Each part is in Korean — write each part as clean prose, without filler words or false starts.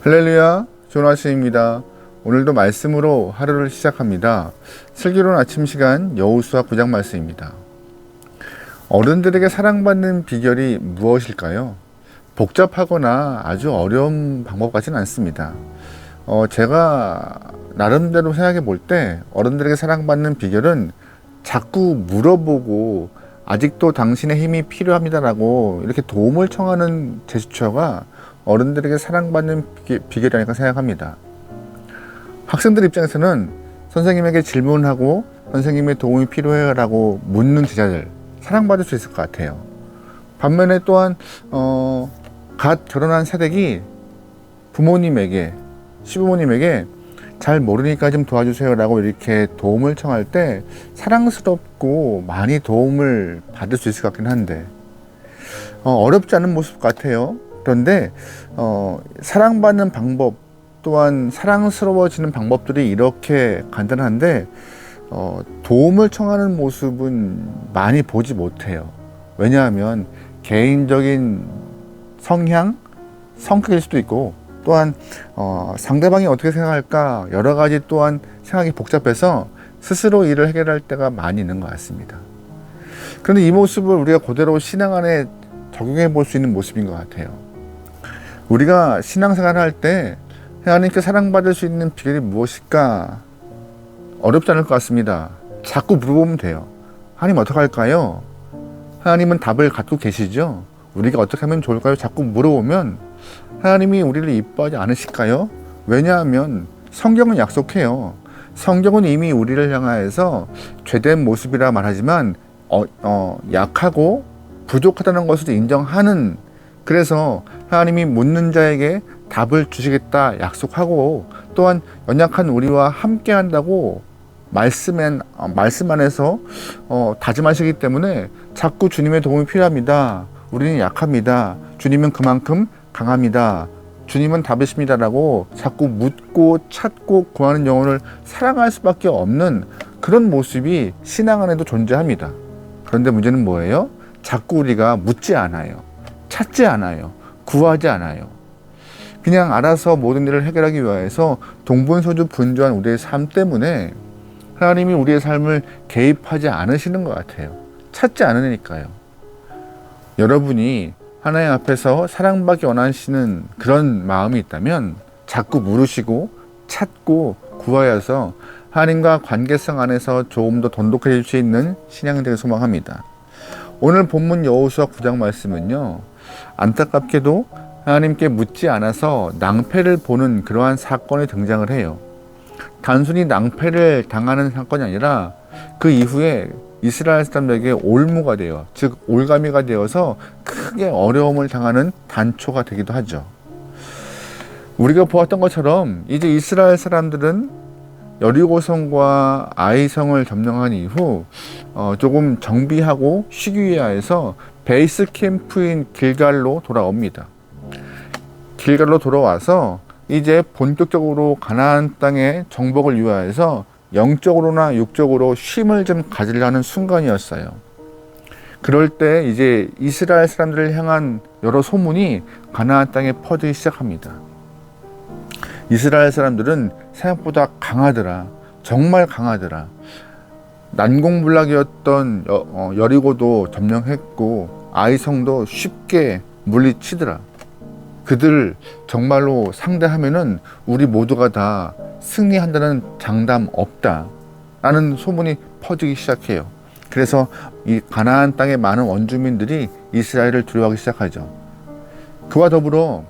할렐루야, 좋은 아침입니다. 오늘도 말씀으로 하루를 시작합니다. 슬기로운 아침 시간 여호수아 9장 말씀입니다. 어른들에게 사랑받는 비결이 무엇일까요? 복잡하거나 아주 어려운 방법 같지는 않습니다. 제가 나름대로 생각해 볼 때 어른들에게 사랑받는 비결은 자꾸 물어보고 아직도 당신의 힘이 필요합니다라고 이렇게 도움을 청하는 제스처가 어른들에게 사랑받는 비결이 아닐까 생각합니다. 학생들 입장에서는 선생님에게 질문하고 선생님의 도움이 필요해라고 묻는 제자들, 사랑받을 수 있을 것 같아요. 반면에 또한 갓 결혼한 새댁이 부모님에게, 시부모님에게 잘 모르니까 좀 도와주세요라고 이렇게 도움을 청할 때 사랑스럽고 많이 도움을 받을 수 있을 것 같긴 한데 어렵지 않은 모습 같아요. 그런데 사랑받는 방법 또한 사랑스러워지는 방법들이 이렇게 간단한데 도움을 청하는 모습은 많이 보지 못해요. 왜냐하면 개인적인 성향, 성격일 수도 있고 또한 상대방이 어떻게 생각할까 여러 가지 또한 생각이 복잡해서 스스로 일을 해결할 때가 많이 있는 것 같습니다. 그런데 이 모습을 우리가 그대로 신앙 안에 적용해 볼 수 있는 모습인 것 같아요. 우리가 신앙생활을 할 때 하나님께 사랑받을 수 있는 비결이 무엇일까? 어렵지 않을 것 같습니다. 자꾸 물어보면 돼요. 하나님 어떻게 할까요? 하나님은 답을 갖고 계시죠? 우리가 어떻게 하면 좋을까요? 자꾸 물어보면 하나님이 우리를 이뻐하지 않으실까요? 왜냐하면 성경은 약속해요. 성경은 이미 우리를 향하여서 죄된 모습이라 말하지만 약하고 부족하다는 것을 인정하는, 그래서 하나님이 묻는 자에게 답을 주시겠다 약속하고 또한 연약한 우리와 함께 한다고 말씀 안에서 다짐하시기 때문에 자꾸 주님의 도움이 필요합니다. 우리는 약합니다. 주님은 그만큼 강합니다. 주님은 답이십니다라고 자꾸 묻고 찾고 구하는 영혼을 사랑할 수밖에 없는 그런 모습이 신앙 안에도 존재합니다. 그런데 문제는 뭐예요? 자꾸 우리가 묻지 않아요. 찾지 않아요. 구하지 않아요. 그냥 알아서 모든 일을 해결하기 위해서 동분서주 분주한 우리의 삶 때문에 하나님이 우리의 삶을 개입하지 않으시는 것 같아요. 찾지 않으니까요. 여러분이 하나님 앞에서 사랑받기 원하시는 그런 마음이 있다면 자꾸 물으시고 찾고 구하여서 하나님과 관계성 안에서 조금 더 돈독해질 수 있는 신앙이 되길 소망합니다. 오늘 본문 여호수아 9장 말씀은요, 안타깝게도 하나님께 묻지 않아서 낭패를 보는 그러한 사건이 등장을 해요. 단순히 낭패를 당하는 사건이 아니라 그 이후에 이스라엘 사람들에게 올무가 되어, 즉 올가미가 되어서 크게 어려움을 당하는 단초가 되기도 하죠. 우리가 보았던 것처럼 이제 이스라엘 사람들은 여리고성과 아이성을 점령한 이후 조금 정비하고 쉬기 위해서 베이스 캠프인 길갈로 돌아옵니다. 길갈로 돌아와서 이제 본격적으로 가나안 땅의 정복을 위하여서 영적으로나 육적으로 쉼을 좀 가지려는 순간이었어요. 그럴 때 이제 이스라엘 사람들을 향한 여러 소문이 가나안 땅에 퍼지기 시작합니다. 이스라엘 사람들은 생각보다 강하더라. 정말 강하더라. 난공불락이었던 여리고도 점령했고 아이성도 쉽게 물리치더라. 그들 정말로 상대하면은 우리 모두가 다 승리한다는 장담 없다 라는 소문이 퍼지기 시작해요. 그래서 이 가나안 땅의 많은 원주민들이 이스라엘을 두려워하기 시작하죠. 그와 더불어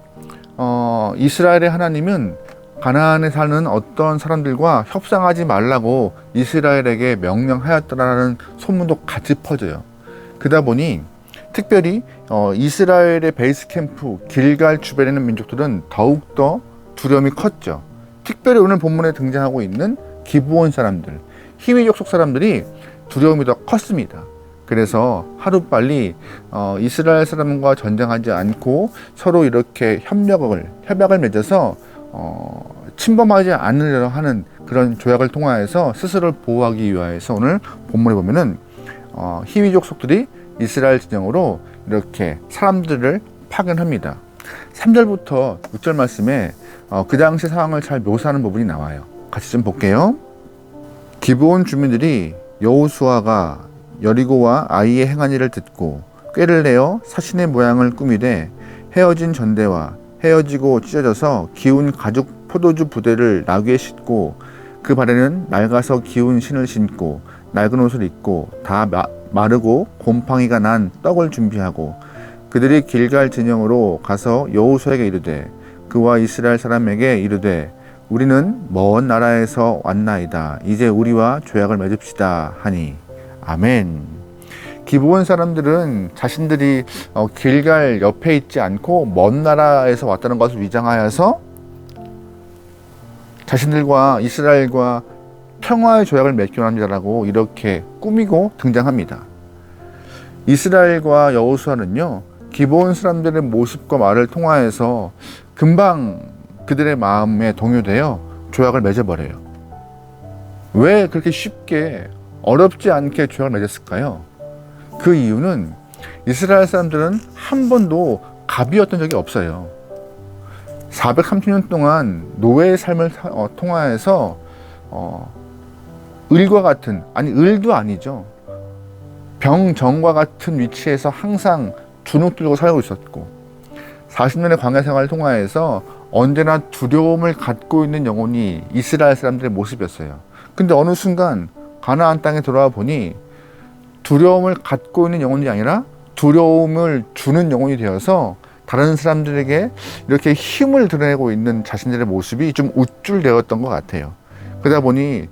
이스라엘의 하나님은 가나안에 사는 어떤 사람들과 협상하지 말라고 이스라엘에게 명령하였다라는 소문도 같이 퍼져요. 그러다 보니 특별히 이스라엘의 베이스 캠프 길갈 주변에 있는 민족들은 더욱더 두려움이 컸죠. 특별히 오늘 본문에 등장하고 있는 기브온 사람들, 히위족 속 사람들이 두려움이 더 컸습니다. 그래서 하루빨리 이스라엘 사람과 전쟁하지 않고 서로 이렇게 협약을 맺어서 침범하지 않으려 하는 그런 조약을 통하여서 스스로를 보호하기 위해서 오늘 본문에 보면은 히위족 속들이 이스라엘 진영으로 이렇게 사람들을 파견합니다. 3절부터 6절 말씀에 그 당시 상황을 잘 묘사하는 부분이 나와요. 같이 좀 볼게요. 기브온 주민들이 여호수아가 여리고와 아이의 행한 일을 듣고 꾀를 내어 사신의 모양을 꾸미되 헤어진 전대와 헤어지고 찢어져서 기운 가죽 포도주 부대를 나귀에 싣고 그 발에는 낡아서 기운 신을 신고 낡은 옷을 입고 다 마르고 곰팡이가 난 떡을 준비하고 그들이 길갈 진영으로 가서 여호수아에게 이르되 그와 이스라엘 사람에게 이르되 우리는 먼 나라에서 왔나이다. 이제 우리와 조약을 맺읍시다 하니 아멘. 기브온 사람들은 자신들이 길갈 옆에 있지 않고 먼 나라에서 왔다는 것을 위장하여서 자신들과 이스라엘과 평화의 조약을 맺기로 합니다라고 이렇게 꾸미고 등장합니다. 이스라엘과 여호수아는요, 기브온 사람들의 모습과 말을 통하여서 금방 그들의 마음에 동요되어 조약을 맺어버려요. 왜 그렇게 쉽게 어렵지 않게 조약을 맺었을까요? 그 이유는 이스라엘 사람들은 한 번도 갑이었던 적이 없어요. 430년 동안 노예의 삶을 통하여서 을과 같은, 아니 을도 아니죠, 병정과 같은 위치에서 항상 주눅 들고 살고 있었고 40년의 광야 생활을 통하여서 언제나 두려움을 갖고 있는 영혼이 이스라엘 사람들의 모습이었어요. 근데 어느 순간 가나안 땅에 돌아와 보니 두려움을 갖고 있는 영혼이 아니라 두려움을 주는 영혼이 되어서 다른 사람들에게 이렇게 힘을 드러내고 있는 자신들의 모습이 좀 우쭐대었던 것 같아요. 그러다 보니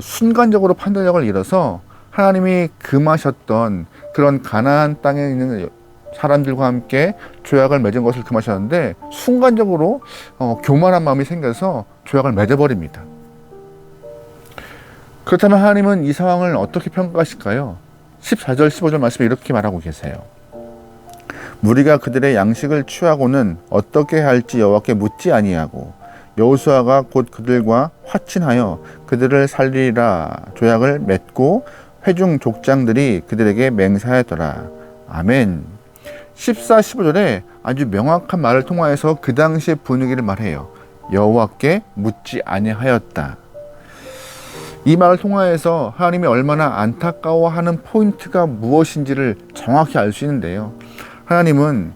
순간적으로 판단력을 잃어서 하나님이 금하셨던 그런 가나안 땅에 있는 사람들과 함께 조약을 맺은 것을 금하셨는데 순간적으로 교만한 마음이 생겨서 조약을 맺어버립니다. 그렇다면 하나님은 이 상황을 어떻게 평가하실까요? 14절 15절 말씀에 이렇게 말하고 계세요. 무리가 그들의 양식을 취하고는 어떻게 할지 여호와께 묻지 아니하고 여호수아가 곧 그들과 화친하여 그들을 살리라 조약을 맺고 회중 족장들이 그들에게 맹세하였더라. 아멘. 14, 15절에 아주 명확한 말을 통하여서 그 당시의 분위기를 말해요. 여호와께 묻지 아니하였다. 이 말을 통하여서 하나님이 얼마나 안타까워하는 포인트가 무엇인지를 정확히 알 수 있는데요. 하나님은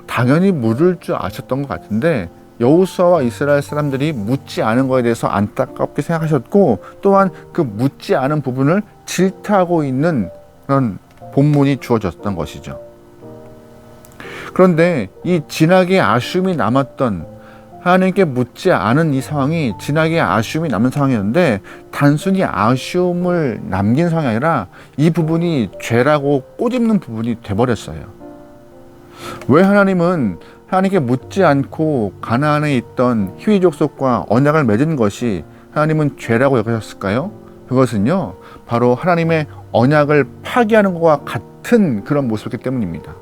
당연히 물을 줄 아셨던 것 같은데 여호수아와 이스라엘 사람들이 묻지 않은 것에 대해서 안타깝게 생각하셨고 또한 그 묻지 않은 부분을 질타하고 있는 그런 본문이 주어졌던 것이죠. 그런데 이 진하게 아쉬움이 남았던, 하나님께 묻지 않은 이 상황이 진하게 아쉬움이 남는 상황이었는데 단순히 아쉬움을 남긴 상황이 아니라 이 부분이 죄라고 꼬집는 부분이 돼버렸어요. 왜 하나님은 하나님께 묻지 않고 가나안에 있던 히위 족속과 언약을 맺은 것이 하나님은 죄라고 여기셨을까요? 그것은요, 바로 하나님의 언약을 파기하는 것과 같은 그런 모습이기 때문입니다.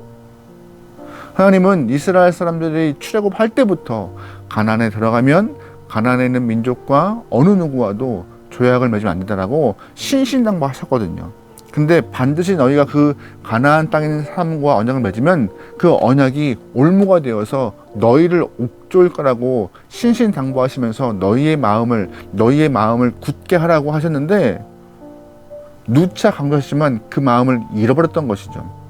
하나님은 이스라엘 사람들이 출애굽할 때부터 가나안에 들어가면 가나안에 있는 민족과 어느 누구와도 조약을 맺으면 안 된다라고 신신당부하셨거든요. 근데 반드시 너희가 그 가나안 땅에 있는 사람과 언약을 맺으면 그 언약이 올무가 되어서 너희를 옥졸 거라고 신신당부하시면서 너희의 마음을 굳게 하라고 하셨는데 누차 강조하시지만 그 마음을 잃어버렸던 것이죠.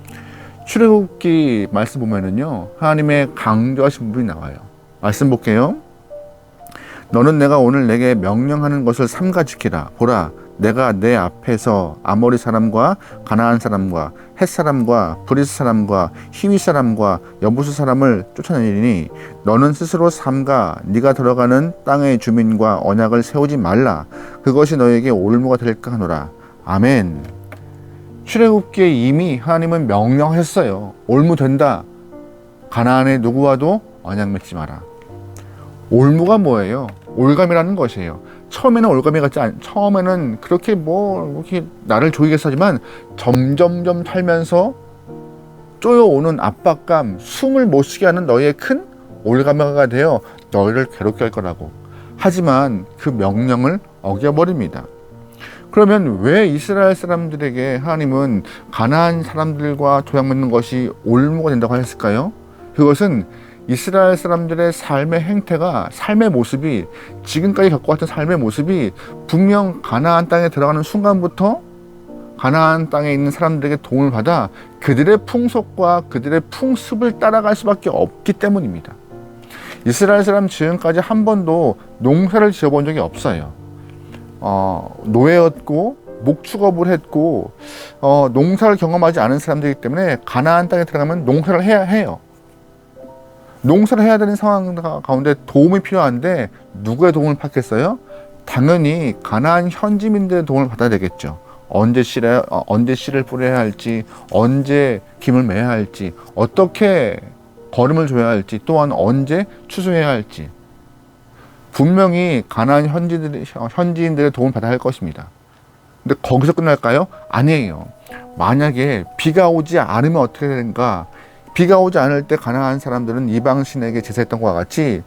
출애굽기 말씀 보면은요, 하나님의 강조하신 부분이 나와요. 말씀 볼게요. 너는 내가 오늘 내게 명령하는 것을 삼가 지키라. 보라, 내가 내 앞에서 아모리 사람과 가나안 사람과 헷 사람과 브리스 사람과 히위 사람과 여부스 사람을 쫓아내리니 너는 스스로 삼가 네가 들어가는 땅의 주민과 언약을 세우지 말라. 그것이 너에게 올무가 될까 하노라. 아멘. 출애굽기에 이미 하나님은 명령하셨어요. 올무된다. 가나안의 누구와도 언약 맺지 마라. 올무가 뭐예요? 올감이라는 것이에요. 처음에는 그렇게 이렇게 나를 조이겠어 하지만 점점점 살면서 쪼여오는 압박감, 숨을 못 쉬게 하는 너희의 큰 올가마가 되어 너희를 괴롭게 할 거라고. 하지만 그 명령을 어겨버립니다. 그러면 왜 이스라엘 사람들에게 하나님은 가나안 사람들과 조약 맺는 것이 올무가 된다고 하셨을까요? 그것은 이스라엘 사람들의 삶의 행태가, 삶의 모습이, 지금까지 겪어왔던 삶의 모습이 분명 가나안 땅에 들어가는 순간부터 가나안 땅에 있는 사람들에게 도움을 받아 그들의 풍속과 그들의 풍습을 따라갈 수밖에 없기 때문입니다. 이스라엘 사람 지금까지 한 번도 농사를 지어본 적이 없어요. 노예였고 목축업을 했고 농사를 경험하지 않은 사람들이기 때문에 가나안 땅에 들어가면 농사를 해야 해요. 농사를 해야 되는 상황 가운데 도움이 필요한데 누구의 도움을 받겠어요? 당연히 가나안 현지민들의 도움을 받아야 되겠죠. 언제 씨를 뿌려야 할지, 언제 김을 매야 할지, 어떻게 거름을 줘야 할지, 또한 언제 추수해야 할지 분명히 가나안 현지인들의 도움을 받아야 할 것입니다. 근데 거기서 끝날까요? 아니에요. 만약에 비가 오지 않으면 어떻게 되는가? 비가 오지 않을 때 가나안 사람들은 이방신에게 제사했던 것과 같이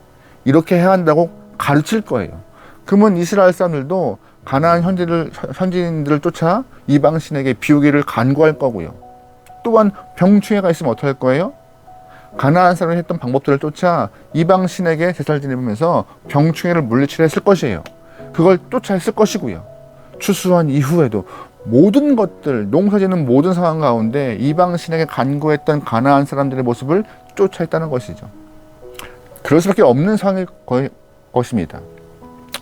이렇게 해야 한다고 가르칠 거예요. 그러면 이스라엘 사람들도 가나안 현지인들을 쫓아 이방신에게 비우기를 간구할 거고요. 또한 병충해가 있으면 어떻게 할 거예요? 가나안 사람이 했던 방법들을 쫓아 이방신에게 제사를 지내면서 병충해를 물리치려 했을 것이에요. 그걸 쫓아 했을 것이고요. 추수한 이후에도 모든 것들, 농사짓는 모든 상황 가운데 이방신에게 간구했던 가나안 사람들의 모습을 쫓아했다는 것이죠. 그럴 수밖에 없는 상황일 것입니다.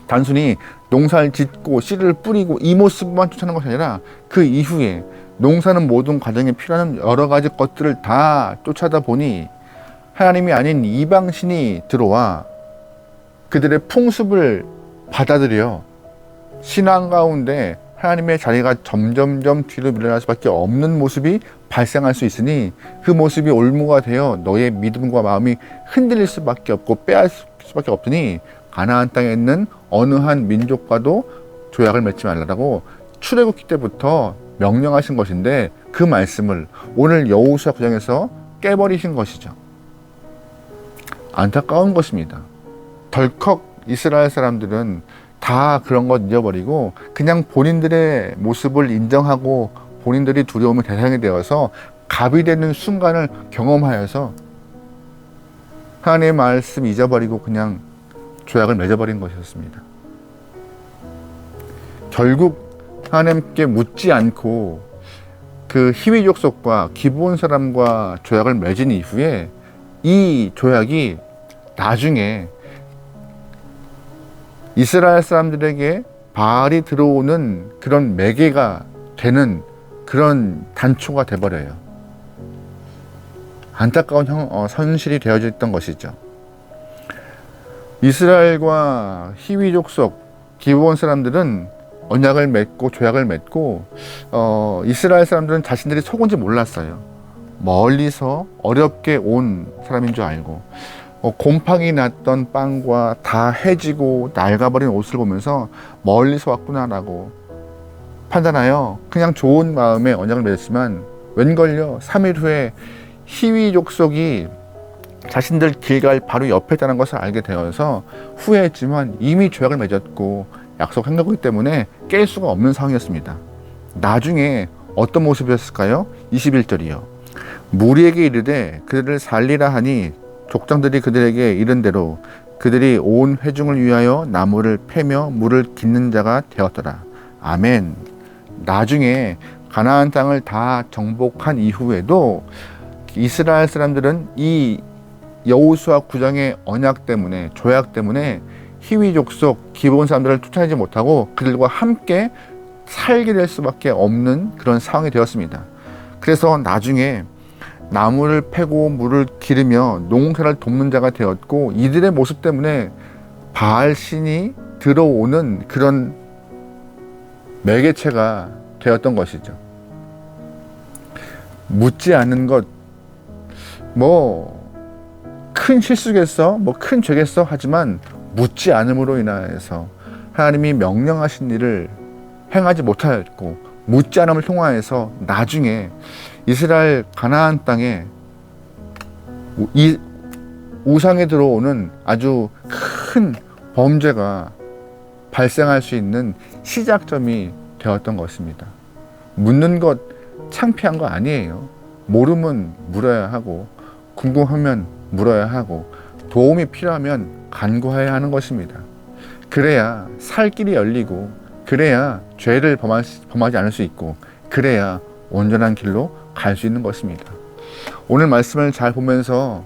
단순히 농사를 짓고 씨를 뿌리고 이 모습만 쫓아하는 것이 아니라 그 이후에 농사는 모든 과정에 필요한 여러 가지 것들을 다 쫓아다 보니 하나님이 아닌 이방신이 들어와 그들의 풍습을 받아들여 신앙 가운데 하나님의 자리가 점점점 뒤로 밀려날 수밖에 없는 모습이 발생할 수 있으니 그 모습이 올무가 되어 너의 믿음과 마음이 흔들릴 수밖에 없고 빼앗을 수밖에 없으니 가나안 땅에 있는 어느 한 민족과도 조약을 맺지 말라라고 출애굽기 때부터 명령하신 것인데 그 말씀을 오늘 여호수아 9장에서 깨버리신 것이죠. 안타까운 것입니다. 덜컥 이스라엘 사람들은 다 그런 것 잊어버리고 그냥 본인들의 모습을 인정하고 본인들이 두려움의 대상이 되어서 갑이 되는 순간을 경험하여서 하나님의 말씀 잊어버리고 그냥 조약을 맺어버린 것이었습니다. 결국 하나님께 묻지 않고 그 히위 족속과 기브온 사람과 조약을 맺은 이후에 이 조약이 나중에 이스라엘 사람들에게 바알이 들어오는 그런 매개가 되는 그런 단초가 돼버려요. 안타까운 현실이 되어졌던 것이죠. 이스라엘과 히위 족속 기브온 사람들은 언약을 맺고 조약을 맺고 이스라엘 사람들은 자신들이 속은지 몰랐어요. 멀리서 어렵게 온 사람인 줄 알고 곰팡이 났던 빵과 다 해지고 낡아버린 옷을 보면서 멀리서 왔구나라고 판단하여 그냥 좋은 마음에 언약을 맺었지만 웬걸요 3일 후에 히위 족속이 자신들 길갈 바로 옆에 있다는 것을 알게 되어서 후회했지만 이미 조약을 맺었고 약속한 거기 때문에 깰 수가 없는 상황이었습니다. 나중에 어떤 모습이었을까요? 21절이요. 무리에게 이르되 그들을 살리라 하니 족장들이 그들에게 이른 대로 그들이 온 회중을 위하여 나무를 패며 물을 깃는 자가 되었더라. 아멘. 나중에 가나안 땅을 다 정복한 이후에도 이스라엘 사람들은 이 여호수아 9장의 언약 때문에 조약 때문에 히위 족속 기브온 사람들을 쫓아내지 못하고 그들과 함께 살게 될 수밖에 없는 그런 상황이 되었습니다. 그래서 나중에 나무를 패고 물을 기르며 농사를 돕는 자가 되었고 이들의 모습 때문에 바알 신이 들어오는 그런 매개체가 되었던 것이죠. 묻지 않은 것, 큰 실수겠어, 큰 죄겠어 하지만 묻지 않음으로 인하여서 하나님이 명령하신 일을 행하지 못하였고 묻지 않음을 통하여서 나중에 이스라엘 가나안 땅에 이 우상에 들어오는 아주 큰 범죄가 발생할 수 있는 시작점이 되었던 것입니다. 묻는 것 창피한 거 아니에요. 모르면 물어야 하고 궁금하면 물어야 하고 도움이 필요하면 간구해야 하는 것입니다. 그래야 살 길이 열리고 그래야 죄를 범하지 않을 수 있고 그래야 온전한 길로 갈 수 있는 것입니다. 오늘 말씀을 잘 보면서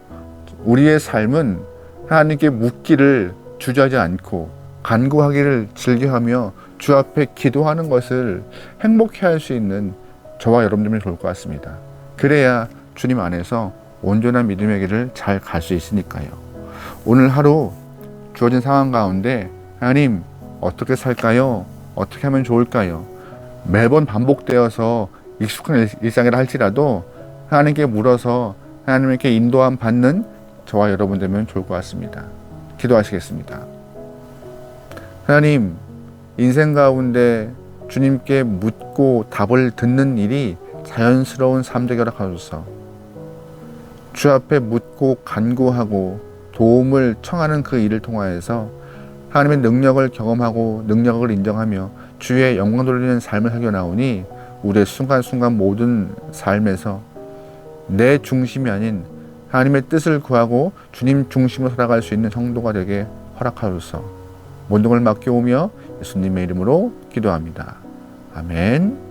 우리의 삶은 하나님께 묻기를 주저하지 않고 간구하기를 즐겨하며 주 앞에 기도하는 것을 행복해할 수 있는 저와 여러분들이 좋을 것 같습니다. 그래야 주님 안에서 온전한 믿음의 길을 잘 갈 수 있으니까요. 오늘 하루 주어진 상황 가운데 하나님 어떻게 살까요? 어떻게 하면 좋을까요? 매번 반복되어서 익숙한 일상이라 할지라도 하나님께 물어서 하나님께 인도함 받는 저와 여러분 되면 좋을 것 같습니다. 기도하시겠습니다. 하나님, 인생 가운데 주님께 묻고 답을 듣는 일이 자연스러운 삶 되게 허락하소서. 주 앞에 묻고 간구하고 도움을 청하는 그 일을 통하여서 하나님의 능력을 경험하고 능력을 인정하며 주의 영광 돌리는 삶을 살게 나오니 우리의 순간순간 모든 삶에서 내 중심이 아닌 하나님의 뜻을 구하고 주님 중심으로 살아갈 수 있는 성도가 되게 허락하소서. 모든 걸 맡겨오며 예수님의 이름으로 기도합니다. 아멘.